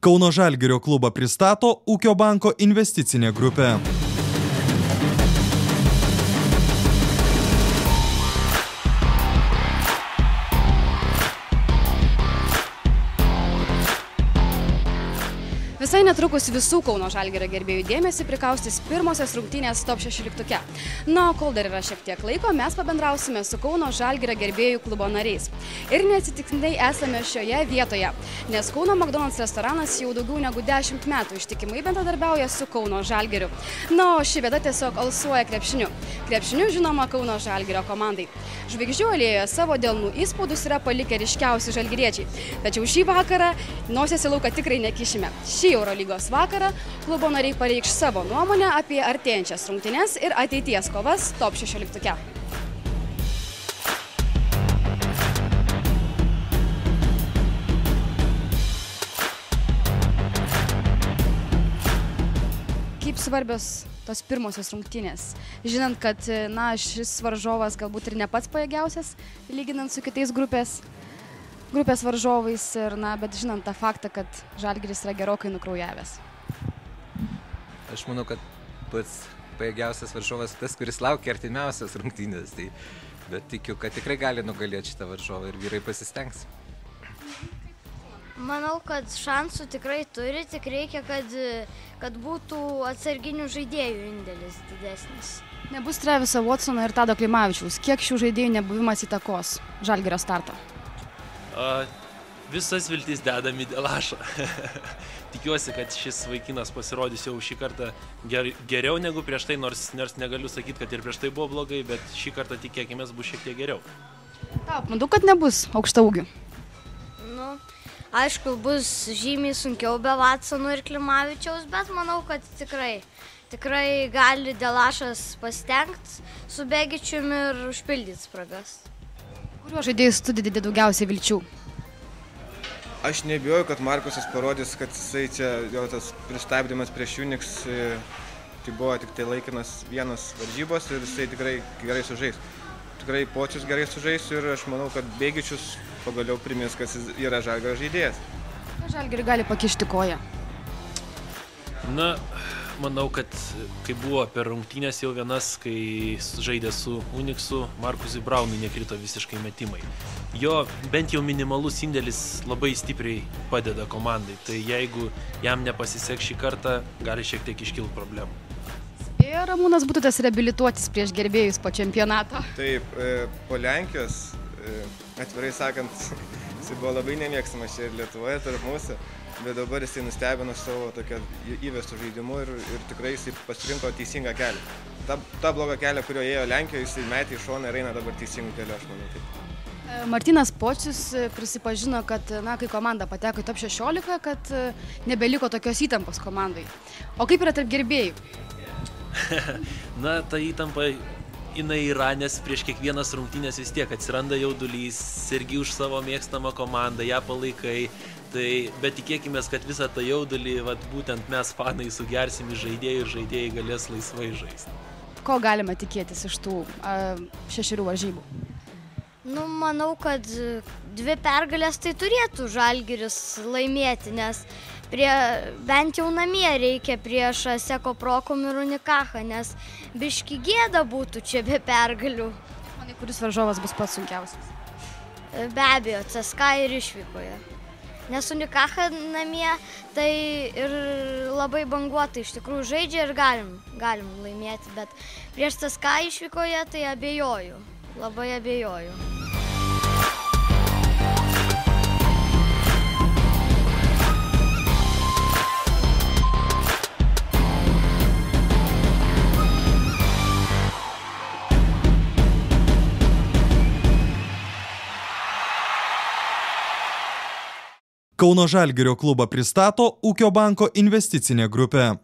Kauno Žalgirio klubą pristato Ūkio banko investicinė grupė. Visai netrukus visų Kauno Žalgirio gerbėjų dėmesį prikaustys pirmosios rungtynės top 16. Na, kol dar yra šiek tiek laiko, mes pabendrausime su Kauno Žalgirio gerbėjų klubo nariais. Ir neatsitiktinai esame šioje vietoje, nes Kauno McDonald's restoranas jau daugiau negu 10 metų ištikimai bendradarbiauja su Kauno Žalgiriu. Na, o ši vieta tiesiog alsuoja krepšiniu. Krepšiniu žinoma Kauno Žalgirio komandai. Žvaigždžių alėjoje savo delnų įspaudus yra palikę ryškiausi žalgiriečiai. Tačiau šį vakarą nosies į lauką tikrai nekišime. Šį Eurolygos vakarą klubo nariai pareikš savo nuomonę apie artėjančias rungtynes ir ateities kovas top 16. Kaip svarbios tos pirmosios rungtynės? Žinant, kad šis varžovas galbūt ir ne pats pajėgiausias, lyginant su kitais grupės varžovais, bet žinant tą faktą, kad Žalgiris yra gerokai nukraujavęs. Aš manau, kad pats pajėgiausias varžovas tas, kuris laukia artimiausias rungtynės. Bet tikiu, kad tikrai gali nugalėti šitą varžovą ir vyrai pasistengs. Manau, kad šansų tikrai turi, tik reikia, kad būtų atsarginių žaidėjų indėlis didesnis. Nebus Treviso Watsono ir Tado Klimavičiaus. Kiek šių žaidėjų nebuvimas įtakos Žalgirio startą? Visas viltis dedam į Delašą. Tikiuosi, kad šis vaikinas pasirodys jau šį kartą geriau negu prieš tai, nors negaliu sakyti, kad ir prieš tai buvo blogai, bet šį kartą tikėkimės bus šiek tiek geriau. Taip, manau, kad nebus aukštaūgių. Aišku, bus žymiai sunkiau be Watsono ir Klimavičiaus, bet manau, kad tikrai gali Delašas pasitengti su Begičiumi ir užpildyti spragas. Kuriuo žaidėjus tu didė daugiausiai vilčių? Aš nebijoju, kad Markusas parodys, kad jisai čia, jo tas pristabdymas prieš Unix, tai buvo tik tai laikinas vienas varžybos ir jisai tikrai gerai sužais. Tikrai Pocius gerai sužais ir aš manau, kad Begičius pagaliau primins, kad jis yra Žalgirio žaidėjas. Žalgiriui gali pakišti koją? Manau, kad kai buvo per rungtynės jau vienas, kai žaidė su Unixu, Markusui Braunui nekrito visiškai metimai. Jo bent jau minimalus indėlis labai stipriai padeda komandai, tai jeigu jam nepasiseks šį kartą, gali šiek tiek iškilti problemų. Spėjo Ramūnas Bututas reabilituotis prieš gerbėjus po čempionato? Taip, po Lenkijos, atvirai sakant, jisai buvo labai nemėgstamas čia ir Lietuvoje tarp mūsų. Bet dabar jisai nustebino savo tokią įvestų žaidimu ir tikrai jisai pasirinko teisingą kelią. Ta bloga kelią, kurio ėjo Lenkijoje, jisai metė į šoną ir eina dabar teisingų kelių, aš manau taip. Martynas Pocius prisipažino, kad kai komanda pateko į top 16, kad nebeliko tokios įtampos komandai. O kaip yra tarp gerbėjų? Ta įtampa jinai yra, nes prieš kiekvienas rungtynės vis tiek atsiranda jaudulys, sergi už savo mėgstamą komandą, ją palaikai. Bet tikėkime, kad visą tą jaudulį būtent mes fanai sugersim į žaidėjų ir žaidėjai galės laisvai žaisti. Ko galime tikėtis iš tų 6 varžybų? Manau, kad 2 pergalės tai turėtų Žalgiris laimėti, nes bent jau namie reikia prieš Aseko Prokum ir Unikachą, nes biški gėda būtų čia be pergalių. Manai, kuris varžovas bus pats sunkiausias? Be abejo, CSKA ir išvykoje. Nes Unikacha namie tai ir labai banguotai iš tikrųjų žaidžia ir galim laimėti, bet prieš CSKA išvykoje tai abejoju, labai abejoju. Kauno Žalgirio klubą pristato Ūkio banko investicinė grupė.